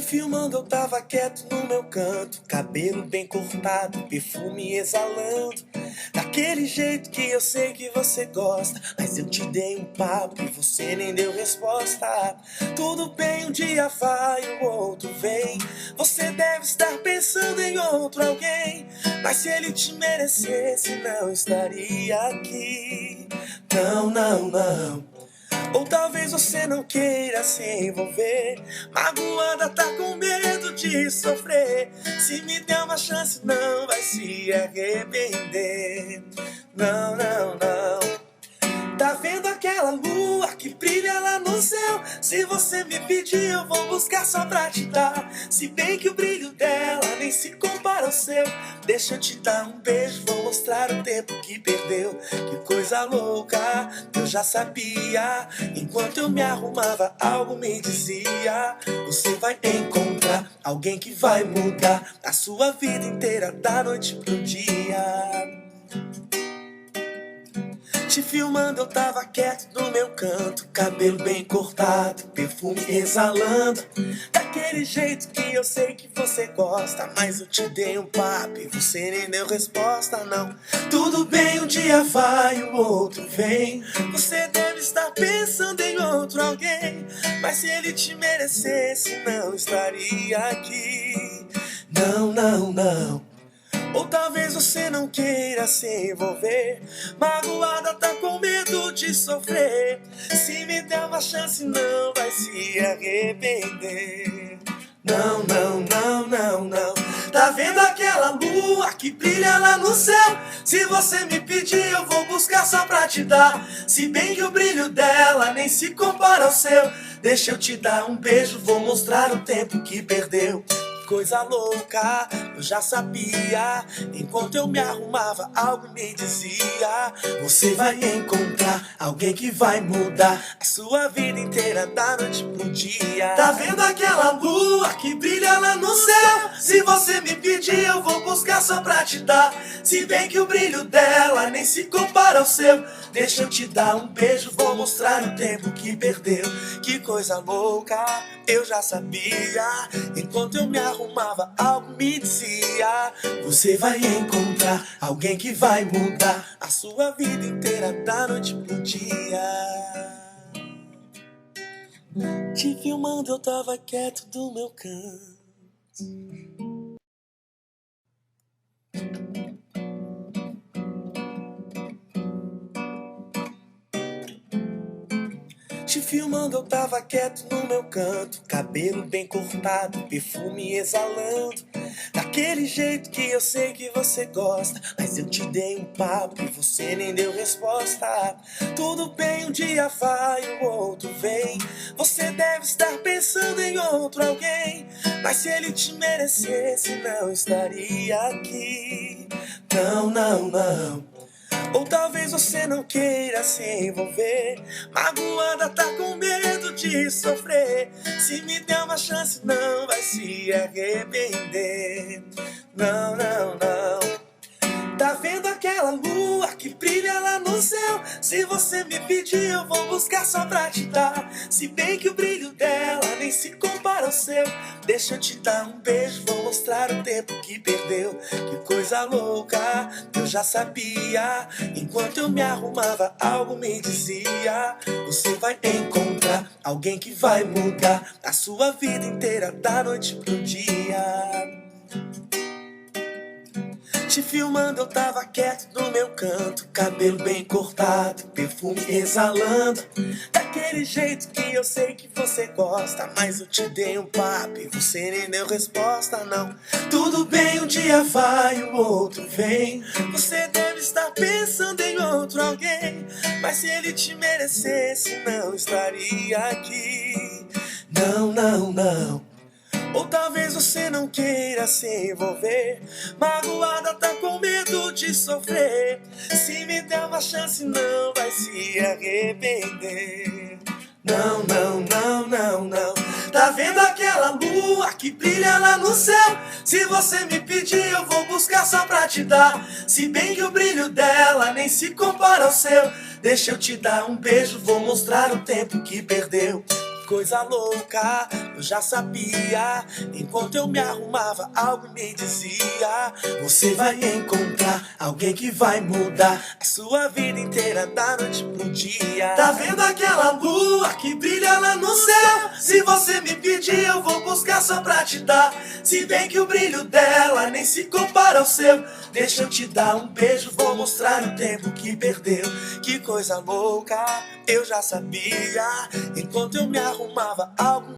filmando, eu tava quieto no meu canto, cabelo bem cortado, perfume exalando, daquele jeito que eu sei que você gosta. Mas eu te dei um papo e você nem deu resposta. Tudo bem, um dia vai, o outro vem. Você deve estar pensando em outro alguém, mas se ele te merecesse, não estaria aqui. Não, não, não. Ou talvez você não queira se envolver, magoada, tá com medo de sofrer. Se me der uma chance, não vai se arrepender. Não, não, não. Tá vendo aquela lua que brilha lá no céu? Se você me pedir, eu vou buscar só pra te dar. Se bem que o brilho dela nem se compara ao seu. Deixa eu te dar um beijo, vou mostrar o tempo que perdeu. Que coisa louca, eu já sabia. Enquanto eu me arrumava, algo me dizia: você vai encontrar alguém que vai mudar a sua vida inteira, da noite pro dia. Te filmando, eu tava quieto no meu canto, cabelo bem cortado, perfume exalando, daquele jeito que eu sei que você gosta. Mas eu te dei um papo e você nem deu resposta, não. Tudo bem, um dia vai, o outro vem. Você deve estar pensando em outro alguém, mas se ele te merecesse, não estaria aqui. Não, não, não. Ou talvez você não queira se envolver, magoada, tá com medo de sofrer. Se me der uma chance, não vai se arrepender. Não, não, não, não, não. Tá vendo aquela lua que brilha lá no céu? Se você me pedir, eu vou buscar só pra te dar. Se bem que o brilho dela nem se compara ao seu. Deixa eu te dar um beijo, vou mostrar o tempo que perdeu. Coisa louca, eu já sabia. Enquanto eu me arrumava, algo me dizia: você vai encontrar alguém que vai mudar a sua vida inteira, da noite pro dia. Tá vendo aquela lua que brilha lá no céu? Se você me pedir, eu vou buscar só pra te dar. Se bem que o brilho dela nem se compara ao seu. Deixa eu te dar um beijo, vou mostrar o tempo que perdeu. Que coisa louca, eu já sabia. Enquanto eu me arrumava, algo me dizia: você vai encontrar alguém que vai mudar a sua vida inteira, da noite pro dia. Te filmando, eu tava quieto do meu canto. Te filmando, eu tava quieto no meu canto, cabelo bem cortado, perfume exalando, daquele jeito que eu sei que você gosta. Mas eu te dei um papo e você nem deu resposta. Tudo bem, um dia vai, o outro vem. Você deve estar pensando em outro alguém, mas se ele te merecesse, não estaria aqui. Não, não, não. Ou talvez você não queira se envolver, magoada, tá com medo de sofrer. Se me der uma chance, não vai se arrepender. Não, não, não. Tá vendo aquela lua que brilha lá no céu? Se você me pedir, eu vou buscar só pra te dar. Se bem que o brilho dela nem se compara ao seu. Deixa eu te dar um beijo, vou mostrar o tempo que perdeu. Que coisa louca, eu já sabia. Enquanto eu me arrumava, algo me dizia: você vai encontrar alguém que vai mudar a sua vida inteira, da noite pro dia. Te filmando, eu tava quieto no meu canto, cabelo bem cortado, perfume exalando, daquele jeito que eu sei que você gosta. Mas eu te dei um papo e você nem deu resposta, não. Tudo bem, um dia vai, o outro vem. Você deve estar pensando em outro alguém, mas se ele te merecesse, não estaria aqui. Não, não, não. Ou talvez você não queira se envolver, magoada, tá com medo de sofrer. Se me der uma chance, não vai se arrepender. Não, não, não, não, não. Tá vendo aquela lua que brilha lá no céu? Se você me pedir, eu vou buscar só pra te dar. Se bem que o brilho dela nem se compara ao seu. Deixa eu te dar um beijo, vou mostrar o tempo que perdeu. coisa louca, eu já sabia. Enquanto eu me arrumava, algo me dizia: você vai encontrar alguém que vai mudar a sua vida inteira da noite pro dia. Tá vendo aquela lua que brilha lá no céu? Se você me pedir, eu vou buscar só pra te dar. Se bem que o brilho dela nem se compara ao seu. Deixa eu te dar um beijo, vou mostrar o tempo que perdeu. Que coisa louca, eu já sabia. Enquanto eu me arrumava, algo